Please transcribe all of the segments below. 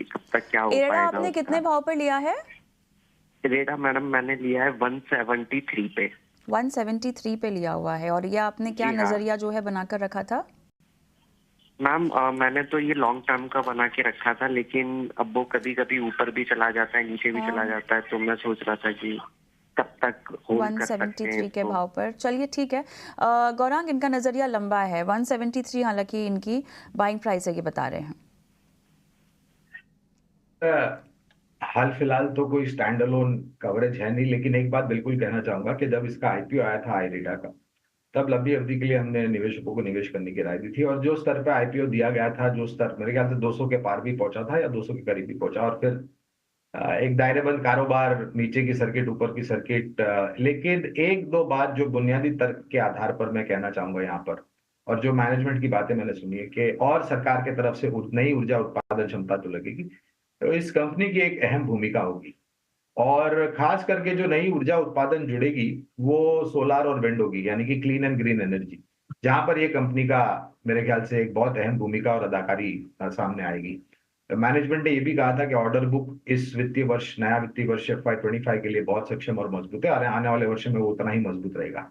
कब तक क्या हो इरेडा पाएगा आपने कितने उसका। भाव पर लिया है? इरेडा मैडम मैंने लिया है 173 पे। 173 पे लिया हुआ है। और ये आपने क्या जी हाँ नजरिया जो है बनाकर रखा था? मैम, मैंने तो ये लॉन्ग टर्म का बना के रखा था, लेकिन अब वो कभी कभी ऊपर भी चला जाता है, नीचे भी चला हाँ, जाता है, तो मैं सोच रहा था कि कब तक होल्ड कर सकते हैं 173 के इसको। भाव पर। चलिए ठीक है। गौरांग, इनका नजरिया लंबा है। 173 हालांकि इनकी बाइंग प्राइस है, ये बता रहे हैं। हाल फिलहाल तो कोई स्टैंड अलोन कवरेज है नहीं, लेकिन एक बात बिल्कुल कहना चाहूंगा कि जब इसका आईपीओ आया था आईरिडा का, तब लंबी अवधि के लिए हमने निवेशकों को निवेश करने की राय दी थी। और जो स्तर पे आईपीओ दिया गया था, जो स्तर मेरे ख्याल से 200 के पार भी पहुंचा था या 200 के करीब भी पहुंचा, और फिर एक दायरेबंद कारोबार, नीचे की सर्किट ऊपर की सर्किट। लेकिन एक दो बात जो बुनियादी तर्क के आधार पर मैं कहना चाहूंगा यहाँ पर, और जो मैनेजमेंट की बातें मैंने सुनी है कि और सरकार की तरफ से नई ऊर्जा उत्पादन क्षमता तो लगेगी, तो इस कंपनी की एक अहम भूमिका होगी। और खास करके जो नई ऊर्जा उत्पादन जुड़ेगी वो सोलार और विंड होगी, यानी कि क्लीन एंड ग्रीन एनर्जी, जहां पर ये कंपनी का मेरे ख्याल से एक बहुत अहम भूमिका और अदाकारी सामने आएगी। मैनेजमेंट ने ये भी कहा था कि ऑर्डर बुक इस वित्तीय वर्ष, नया वित्तीय वर्ष FY25 के लिए बहुत सक्षम और मजबूत है, और आने वाले वर्ष में वो उतना ही मजबूत रहेगा।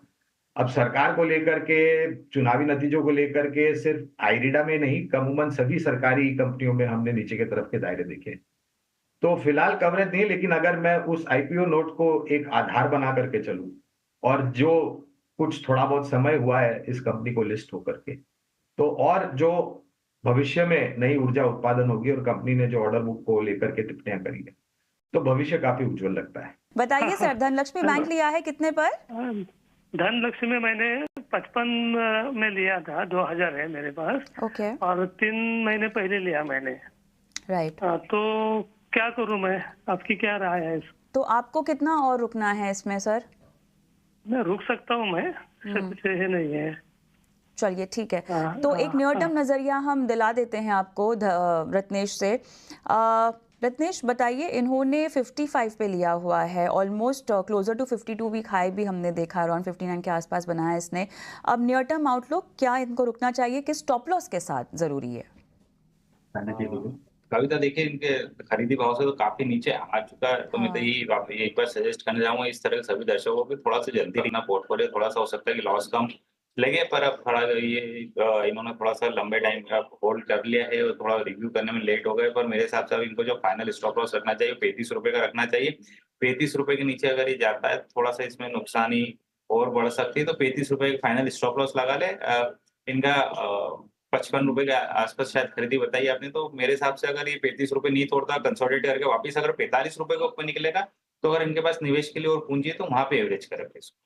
अब सरकार को लेकर के, चुनावी नतीजों को लेकर के, सिर्फ आईरिडा में नहीं, अमूमन सभी सरकारी कंपनियों में हमने नीचे के तरफ के दायरे देखे। तो फिलहाल कवरेज नहीं, लेकिन अगर मैं उस आईपीओ नोट को एक आधार बना करके चलूं, और जो कुछ थोड़ा बहुत समय हुआ है इस कंपनी को लिस्ट होकर के, तो और जो भविष्य में नई ऊर्जा उत्पादन होगी और कंपनी ने जो ऑर्डर बुक को लेकर के टिप्पणियां करी है, तो भविष्य काफी उज्जवल लगता है। बताइए सर, धनलक्ष्मी बैंक लिया है कितने पर? धनलक्ष्मी में मैंने 55 में लिया था, 2000 है मेरे पास। ओके, और 3 महीने पहले लिया मैंने। राइट। तो क्या करूं मैं, आपकी क्या राय है? तो आपको कितना और रुकना है इसमें सर? मैं रुक सकता हूं, मैं ऐसा कुछ है नहीं है। चलिए ठीक है। तो एक न्यूनतम नजरिया हम दिला देते हैं आपको रत्नेश से। रत्नेश बताइए, इन्होंने 55 पे लिया हुआ है, almost closer to 52 week high भी हमने देखा, अराउंड 59 के आसपास बनाया इसने। अब नियर टर्म आउटलुक, क्या इनको रुकना चाहिए, किस स्टॉप लॉस के साथ जरूरी है? कविता, देखिए इनके खरीदी भाव से तो काफी नीचे आ चुका है, तो मैं तो यही एक बार सजेस्ट करना चाहूंगा इस तरह के सभी दर्शकों को, थोड़ा सा जल्दी लेना पोर्टफोलियो, थोड़ा सा हो सकता है कि लॉस कम लगे, पर अब थोड़ा ये इन्होंने थोड़ा सा लंबे टाइम का होल्ड कर लिया है और थोड़ा रिव्यू करने में लेट हो गए। पर मेरे हिसाब से अब इनको जो फाइनल स्टॉप लॉस रखना चाहिए 35 रुपए का रखना चाहिए। 35 रुपए के नीचे अगर ये जाता है, थोड़ा सा इसमें नुकसानी और बढ़ सकती है, तो 35 रुपए का फाइनल स्टॉप लॉस लगा ले। इनका 55 रुपए के आसपास शायद खरीदी बताई आपने, तो मेरे हिसाब से अगर ये 35 रुपए नहीं तोड़ता, कंसोलिडेट करके वापिस अगर 45 रुपए के ऊपर निकलेगा, तो अगर इनके पास निवेश के लिए और पूंजी है तो वहां पे एवरेज कर रखे इसको।